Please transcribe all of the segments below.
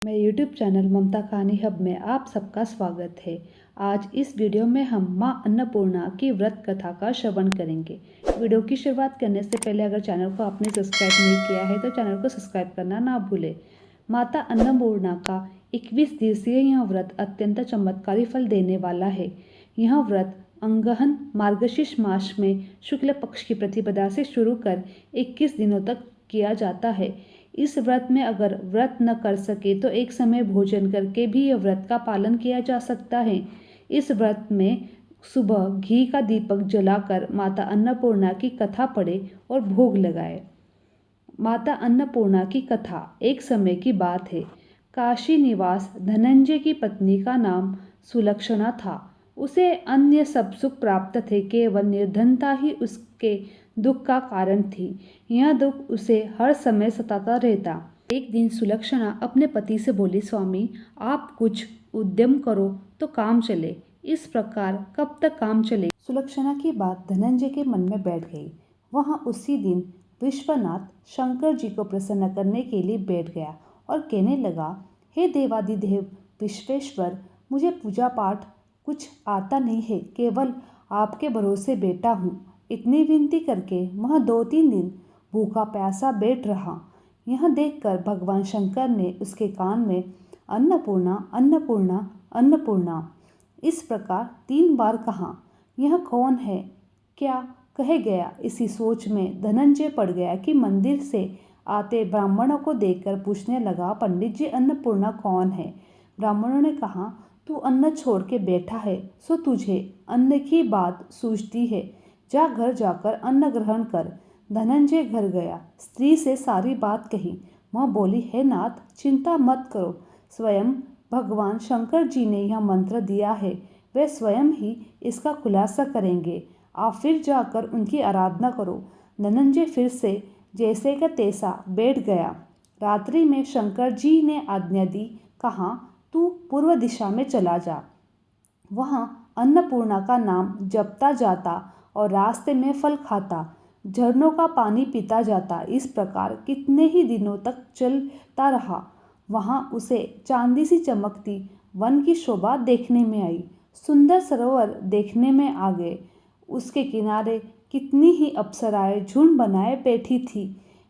मेरे YouTube channel ममता कहानी hub में आप सबका स्वागत है। आज इस वीडियो में हम मां अन्नपूर्णा की व्रत कथा का श्रवण करेंगे। वीडियो की शुरुआत करने से पहले अगर चैनल को आपने सब्सक्राइब नहीं किया है तो चैनल को सब्सक्राइब करना ना भूलें। माता अन्नपूर्णा का 21 दिवसीय यह व्रत अत्यंत चमत्कारी फल देने वाला है। यह व्रत अंगहन मार्गशीर्ष मास में शुक्ल पक्ष की प्रतिपदा से शुरू कर 21 दिनों तक किया जाता है। इस व्रत में अगर व्रत न कर सके तो एक समय भोजन करके भी यह व्रत का पालन किया जा सकता है। इस व्रत में सुबह घी का दीपक जलाकर माता अन्नपूर्णा की कथा पढ़े और भोग लगाए। माता अन्नपूर्णा की कथा। एक समय की बात है। काशी निवास धनंजय की पत्नी का नाम सुलक्षणा था। उसे अन्य सब सुख प्राप्त थे, केवल निर्धनता ही उसके दुख का कारण थी। यह दुख उसे हर समय सताता रहता। एक दिन सुलक्षणा अपने पति से बोली, स्वामी आप कुछ उद्यम करो तो काम चले। इस प्रकार कब तक काम चले? सुलक्षणा की बात धनंजय के मन में बैठ गई। वह उसी दिन विश्वनाथ शंकर जी को प्रसन्न करने के लिए बैठ गया और कहने लगा, हे देवादिदेव विश्वेश्वर, मुझे पूजा पाठ कुछ आता नहीं है, केवल आपके भरोसे बैठा हूँ। इतनी विनती करके वह 2-3 दिन भूखा प्यासा बैठ रहा। यह देखकर भगवान शंकर ने उसके कान में अन्नपूर्णा अन्नपूर्णा अन्नपूर्णा इस प्रकार 3 बार कहा। यह कौन है, क्या कह गया? इसी सोच में धनंजय पड़ गया कि मंदिर से आते ब्राह्मणों को देखकर पूछने लगा, पंडित जी अन्नपूर्णा कौन है? ब्राह्मणों ने कहा, तू अन्न छोड़ के बैठा है सो तुझे अन्न की बात सूझती है। जा घर जाकर अन्न ग्रहण कर। धनंजय घर गया, स्त्री से सारी बात कही। वह बोली, हे नाथ चिंता मत करो, स्वयं भगवान शंकर जी ने यह मंत्र दिया है, वे स्वयं ही इसका खुलासा करेंगे। आप फिर जाकर उनकी आराधना करो। धनंजय फिर से जैसे का तैसा बैठ गया। रात्रि में शंकर जी ने आज्ञा दी, कहा तू पूर्व दिशा में चला जा। वहाँ अन्नपूर्णा का नाम जपता जाता और रास्ते में फल खाता, झरनों का पानी पीता जाता। इस प्रकार कितने ही दिनों तक चलता रहा। वहाँ उसे चांदी सी चमकती वन की शोभा देखने में आई। सुंदर सरोवर देखने में आ गए। उसके किनारे कितनी ही अप्सराएं झुंड बनाए बैठी थी।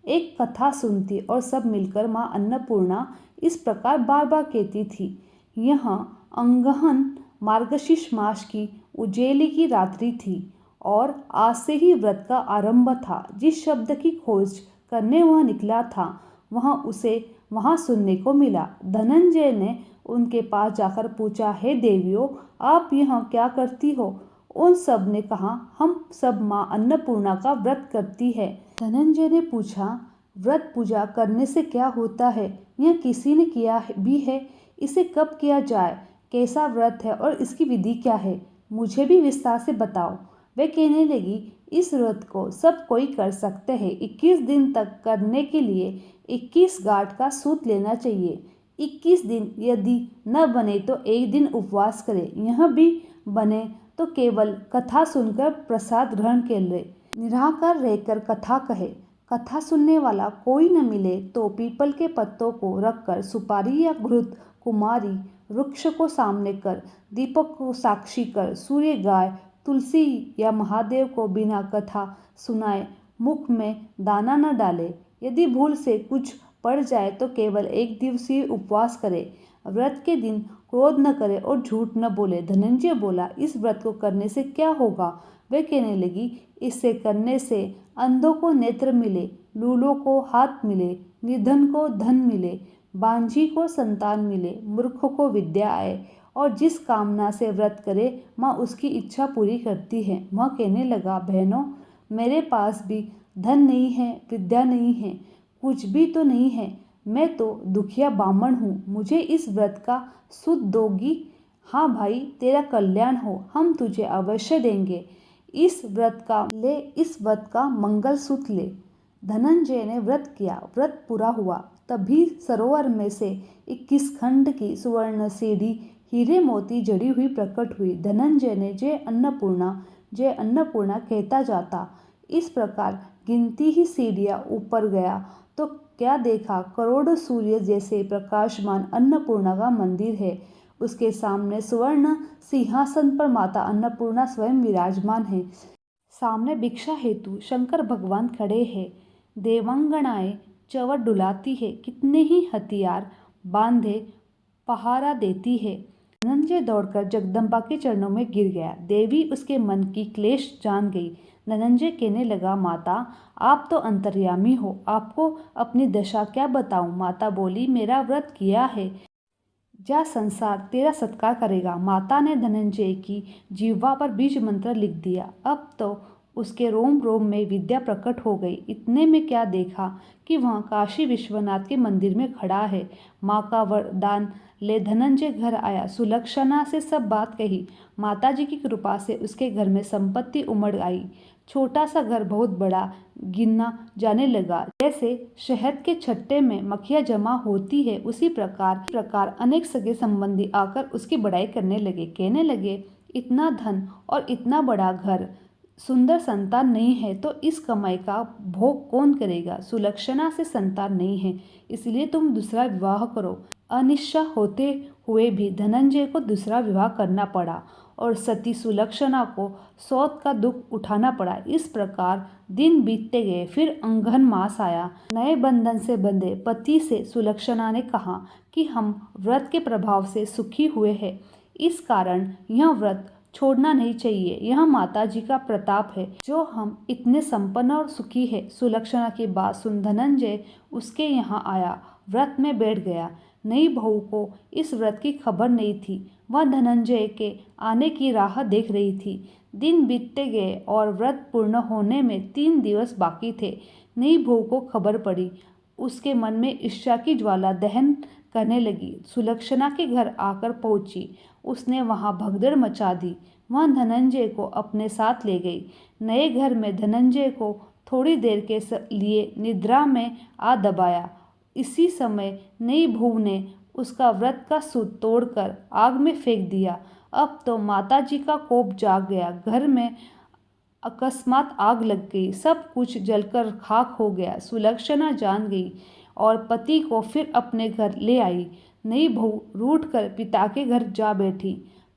एक कथा सुनती और सब मिलकर माँ अन्नपूर्णा इस प्रकार बार बार कहती थी। यह अंगहन मार्गशीर्ष मास की उजेली की रात्रि थी और आज से ही व्रत का आरंभ था। जिस शब्द की खोज करने वह निकला था वह उसे वहाँ सुनने को मिला। धनंजय ने उनके पास जाकर पूछा, हे देवियों, आप यहाँ क्या करती हो? उन सब ने कहा, हम सब माँ अन्नपूर्णा का व्रत करती है। धनंजय ने पूछा, व्रत पूजा करने से क्या होता है? यह किसी ने किया भी है? इसे कब किया जाए? कैसा व्रत है और इसकी विधि क्या है? मुझे भी विस्तार से बताओ। वे कहने लगी, इस व्रत को सब कोई कर सकते हैं। 21 दिन तक करने के लिए 21 गांठ का सूत लेना चाहिए। 21 दिन यदि न बने तो एक दिन उपवास करें। यह भी बने तो केवल कथा सुनकर प्रसाद ग्रहण कर ले। निराहार रहकर कथा कहे। कथा सुनने वाला कोई न मिले तो पीपल के पत्तों को रखकर सुपारी या घृत कुमारी वृक्ष को सामने कर, दीपक को साक्षी कर, सूर्य गाय, तुलसी या महादेव को बिना कथा सुनाए मुख में दाना न डाले। यदि भूल से कुछ पड़ जाए तो केवल 1 दिवसीय उपवास करे। व्रत के दिन क्रोध न करे और झूठ न बोले। धनंजय बोला, इस व्रत को करने से क्या होगा? वे कहने लगी, इससे करने से अंधों को नेत्र मिले, लूलों को हाथ मिले, निर्धन को धन मिले, बांझी को संतान मिले, मूर्ख को विद्या आए और जिस कामना से व्रत करे माँ उसकी इच्छा पूरी करती है। वह कहने लगा, बहनों, मेरे पास भी धन नहीं है, विद्या नहीं है, कुछ भी तो नहीं है। मैं तो दुखिया ब्राह्मण हूँ। मुझे इस व्रत का सूत दोगी? हाँ भाई, तेरा कल्याण हो, हम तुझे अवश्य देंगे। इस व्रत का मंगल सूत्र ले। धनंजय ने व्रत किया। व्रत पूरा हुआ। तभी सरोवर में से 21 खंड की सुवर्ण सीढ़ी हीरे मोती जड़ी हुई प्रकट हुई। धनंजय ने जय अन्नपूर्णा कहता जाता। इस प्रकार गिनती ही सीढ़ियाँ ऊपर गया तो क्या देखा, करोड़ों सूर्य जैसे प्रकाशमान अन्नपूर्णा का मंदिर है। उसके सामने स्वर्ण सिंहासन पर माता अन्नपूर्णा स्वयं विराजमान है। सामने भिक्षा हेतु शंकर भगवान खड़े हैं। देवांगनाएं चवर डुलाती है, कितने ही हथियार बांधे पहारा देती है। धनंजय दौड़कर जगदम्बा के चरणों में गिर गया। देवी उसके मन की क्लेश जान गई। धनंजय कहने लगा, माता आप तो अंतर्यामी हो, आपको अपनी दशा क्या बताऊं। माता बोली, मेरा व्रत किया है, जा संसार तेरा सत्कार करेगा। माता ने धनंजय की जिह्वा पर बीज मंत्र लिख दिया। अब तो उसके रोम रोम में विद्या प्रकट हो गई। इतने में क्या देखा कि वहाँ काशी विश्वनाथ के मंदिर में खड़ा है। माँ का वरदान ले धनंजय घर आया। सुलक्षणा से सब बात कही। माताजी की कृपा से उसके घर में संपत्ति उमड़ आई। छोटा सा घर बहुत बड़ा गिना जाने लगा। जैसे शहद के छट्टे में मक्खियाँ जमा होती है, उसी प्रकार अनेक सगे संबंधी आकर उसकी बड़ाई करने लगे। कहने लगे, इतना धन और इतना बड़ा घर, सुंदर संतान नहीं है तो इस कमाई का भोग कौन करेगा। सुलक्षणा से संतान नहीं है, इसलिए तुम दूसरा विवाह करो। अनिच्छा होते हुए भी धनंजय को दूसरा विवाह करना पड़ा और सती सुलक्षणा को सौत का दुख उठाना पड़ा। इस प्रकार दिन बीतते गए। फिर अंगन मास आया। नए बंधन से बंधे पति से सुलक्षणा ने कहा कि हम व्रत के प्रभाव से सुखी हुए हैं, इस कारण यह व्रत छोड़ना नहीं चाहिए। यह माता जी का प्रताप है जो हम इतने संपन्न और सुखी है। सुलक्षणा की बात सुन धनंजय उसके यहाँ आया, व्रत में बैठ गया। नई बहू को इस व्रत की खबर नहीं थी। वह धनंजय के आने की राह देख रही थी। दिन बीतते गए और व्रत पूर्ण होने में 3 दिवस बाकी थे। नई बहू को खबर पड़ी। उसके मन में ईर्ष्या की ज्वाला दहन करने लगी। सुलक्षणा के घर आकर पहुंची। उसने वहां भगदड़ मचा दी। वह धनंजय को अपने साथ ले गई। नए घर में धनंजय को थोड़ी देर के लिए निद्रा में आ दबाया। इसी समय नई बहू ने उसका व्रत का सूत तोड़कर आग में फेंक दिया। अब तो माताजी का कोप जाग गया। घर में अकस्मात आग लग गई। सब कुछ जलकर खाक हो गया। सुलक्षणा जान गई और पति को फिर अपने घर ले आई। नई बहू रूठकर पिता के घर जा बैठी।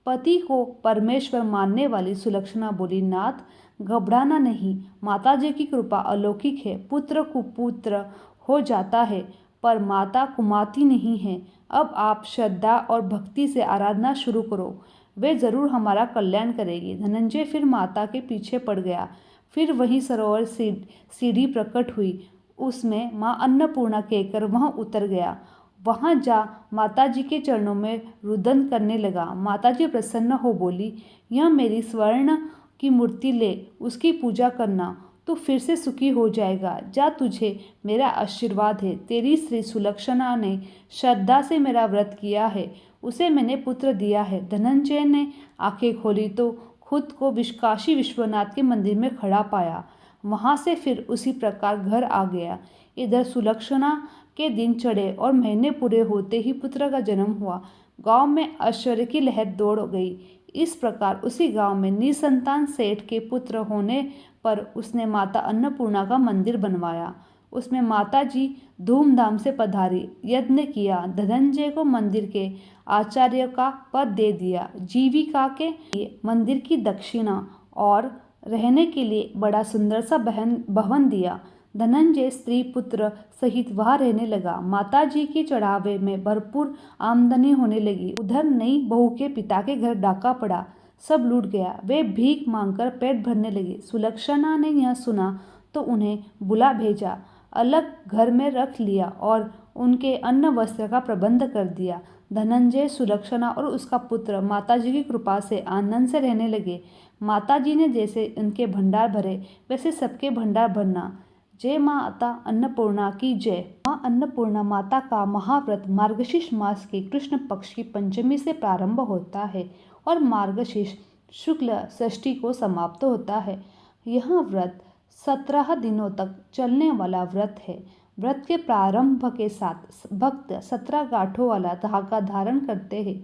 पति को परमेश्वर मानने वाली सुलक्षणा बोली, नाथ घबराना नहीं, माताजी की कृपा अलौकिक है। पुत्र कुपुत्र हो जाता है पर माता कुमाती नहीं है। अब आप श्रद्धा और भक्ति से आराधना शुरू करो, वे जरूर हमारा कल्याण करेगी। धनंजय फिर माता के पीछे पड़ गया। फिर वही सरोवर सीढ़ी प्रकट हुई। उसमें माँ अन्नपूर्णा कहकर वहाँ उतर गया। वहाँ जा माताजी के चरणों में रुदन करने लगा। माताजी प्रसन्न हो बोली, यह मेरी स्वर्ण की मूर्ति ले, उसकी पूजा करना, तू फिर से सुखी हो जाएगा। जा, तुझे मेरा आशीर्वाद है। तेरी स्त्री सुलक्षणा ने श्रद्धा से मेरा व्रत किया है, उसे मैंने पुत्र दिया है। धनंजय ने आंखें खोली तो खुद को काशी विश्वनाथ के मंदिर में खड़ा पाया। वहां से फिर उसी प्रकार घर आ गया। इधर सुलक्षणा के दिन चढ़े और महीने पूरे होते ही पुत्र का जन्म हुआ। गांव में आश्चर्य की लहर दौड़ गई। इस प्रकार उसी गांव में निसंतान सेठ के पुत्र होने पर उसने माता अन्नपूर्णा का मंदिर बनवाया। उसमें माता जी धूमधाम से पधारी, यज्ञ किया। धनंजय को मंदिर के आचार्य का पद दे दिया। जीविका के लिए मंदिर की दक्षिणा और रहने के लिए बड़ा सुंदर सा भवन दिया। धनंजय स्त्री पुत्र सहित वहां रहने लगा। माताजी के चढ़ावे में भरपूर आमदनी होने लगी। उधर नई बहू के पिता के घर डाका पड़ा, सब लूट गया। वे भीख मांगकर पेट भरने लगे। सुलक्षणा ने यह सुना तो उन्हें बुला भेजा, अलग घर में रख लिया और उनके अन्न वस्त्र का प्रबंध कर दिया। धनंजय, सुलक्षणा और उसका पुत्र माताजी की कृपा से आनंद से रहने लगे। माताजी ने जैसे उनके भंडार भरे वैसे सबके भंडार भरना। जय माता अन्नपूर्णा की जय। माँ अन्नपूर्णा माता का महाव्रत मार्गशीर्ष मास के कृष्ण पक्ष की पंचमी से प्रारंभ होता है और मार्गशीर्ष शुक्ल षष्ठी को समाप्त होता है। यह व्रत 17 दिनों तक चलने वाला व्रत है। व्रत के प्रारंभ के साथ भक्त 17 गांठों वाला धागा धारण करते हैं।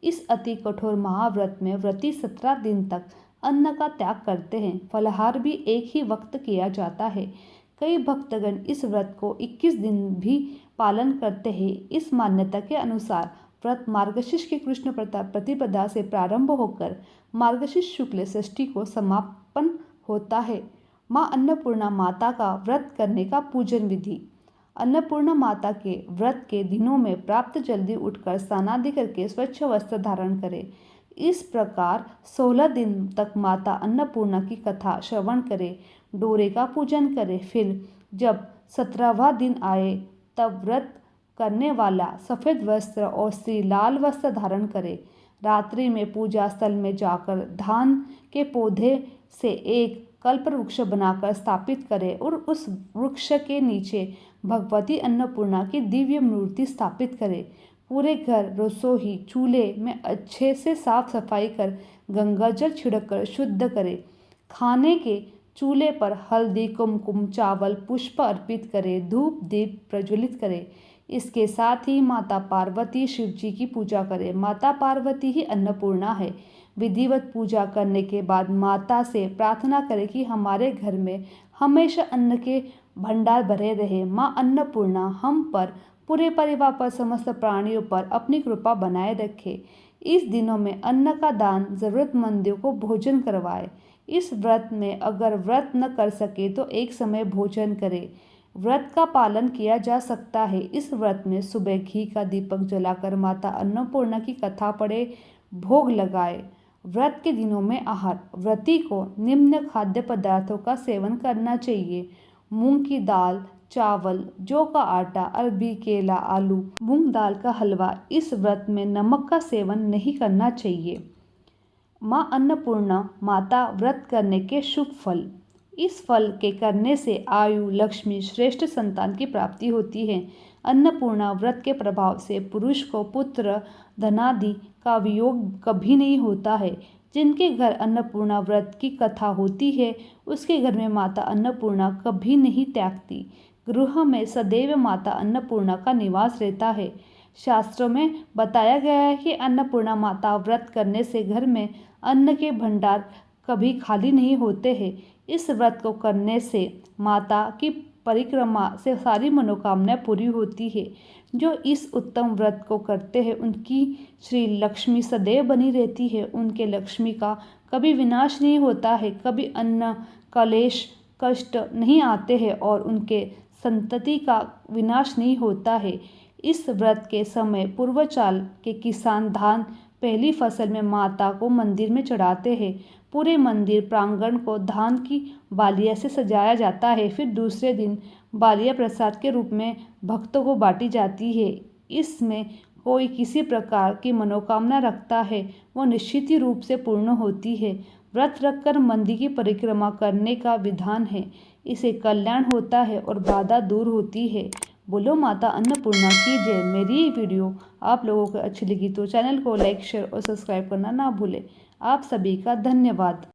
इस अति कठोर महाव्रत में व्रती 17 दिन तक अन्न का त्याग करते हैं। फलाहार भी एक ही वक्त किया जाता है। कई भक्तगण इस व्रत को 21 दिन भी पालन करते हैं। इस मान्यता के अनुसार व्रत मार्गशीर्ष के कृष्ण प्रतिपदा से प्रारंभ होकर मार्गशीर्ष शुक्ल षष्ठी को समापन होता है। माँ अन्नपूर्णा माता का व्रत करने का पूजन विधि। अन्नपूर्णा माता के व्रत के दिनों में प्राप्त जल्दी उठकर स्नानादि करके स्वच्छ वस्त्र धारण करें। इस प्रकार 16 दिन तक माता अन्नपूर्णा की कथा श्रवण करें, डोरे का पूजन करें। फिर जब 17वां दिन आए तब व्रत करने वाला सफ़ेद वस्त्र और स्त्री लाल वस्त्र धारण करे। रात्रि में पूजा स्थल में जाकर धान के पौधे से एक कल्प वृक्ष बनाकर स्थापित करे और उस वृक्ष के नीचे भगवती अन्नपूर्णा की दिव्य मूर्ति स्थापित करे। पूरे घर, रसोई, चूल्हे में अच्छे से साफ सफाई कर गंगा जल छिड़ककर शुद्ध करे। खाने के चूल्हे पर हल्दी, कुमकुम, चावल, पुष्प अर्पित करे, धूप दीप प्रज्वलित करे। इसके साथ ही माता पार्वती, शिव जी की पूजा करें। माता पार्वती ही अन्नपूर्णा है। विधिवत पूजा करने के बाद माता से प्रार्थना करें कि हमारे घर में हमेशा अन्न के भंडार भरे रहे। माँ अन्नपूर्णा हम पर, पूरे परिवार पर, समस्त प्राणियों पर अपनी कृपा बनाए रखे। इस दिनों में अन्न का दान, जरूरतमंदों को भोजन करवाए। इस व्रत में अगर व्रत न कर सके तो एक समय भोजन करें। व्रत का पालन किया जा सकता है। इस व्रत में सुबह घी का दीपक जलाकर माता अन्नपूर्णा की कथा पढ़े, भोग लगाए। व्रत के दिनों में आहार। व्रती को निम्न खाद्य पदार्थों का सेवन करना चाहिए: मूंग की दाल, चावल, जौ का आटा, अरबी, केला, आलू, मूंग दाल का हलवा। इस व्रत में नमक का सेवन नहीं करना चाहिए। माँ अन्नपूर्णा माता व्रत करने के शुभ फल। इस फल के करने से आयु, लक्ष्मी, श्रेष्ठ संतान की प्राप्ति होती है। अन्नपूर्णा व्रत के प्रभाव से पुरुष को पुत्र, धनादि का वियोग कभी नहीं होता है। जिनके घर अन्नपूर्णा व्रत की कथा होती है उसके घर में माता अन्नपूर्णा कभी नहीं त्यागती। गृह में सदैव माता अन्नपूर्णा का निवास रहता है। शास्त्रों में बताया गया है कि अन्नपूर्णा माता व्रत करने से घर में अन्न के भंडार कभी खाली नहीं होते हैं। इस व्रत को करने से माता की परिक्रमा से सारी मनोकामनाएं पूरी होती है। जो इस उत्तम व्रत को करते हैं उनकी श्री लक्ष्मी सदैव बनी रहती है। उनके लक्ष्मी का कभी विनाश नहीं होता है, कभी अन्न, कलेश, कष्ट नहीं आते हैं और उनके संतति का विनाश नहीं होता है। इस व्रत के समय पूर्वांचल के किसान धान पहली फसल में माता को मंदिर में चढ़ाते हैं। पूरे मंदिर प्रांगण को धान की बालियां से सजाया जाता है। फिर दूसरे दिन बालियां प्रसाद के रूप में भक्तों को बांटी जाती है। इसमें कोई किसी प्रकार की मनोकामना रखता है वो निश्चित ही रूप से पूर्ण होती है। व्रत रखकर मंदिर की परिक्रमा करने का विधान है। इससे कल्याण होता है और बाधा दूर होती है। बोलो माता अन्नपूर्णा की जय। मेरी ये वीडियो आप लोगों को अच्छी लगी तो चैनल को लाइक, शेयर और सब्सक्राइब करना ना भूलें। आप सभी का धन्यवाद।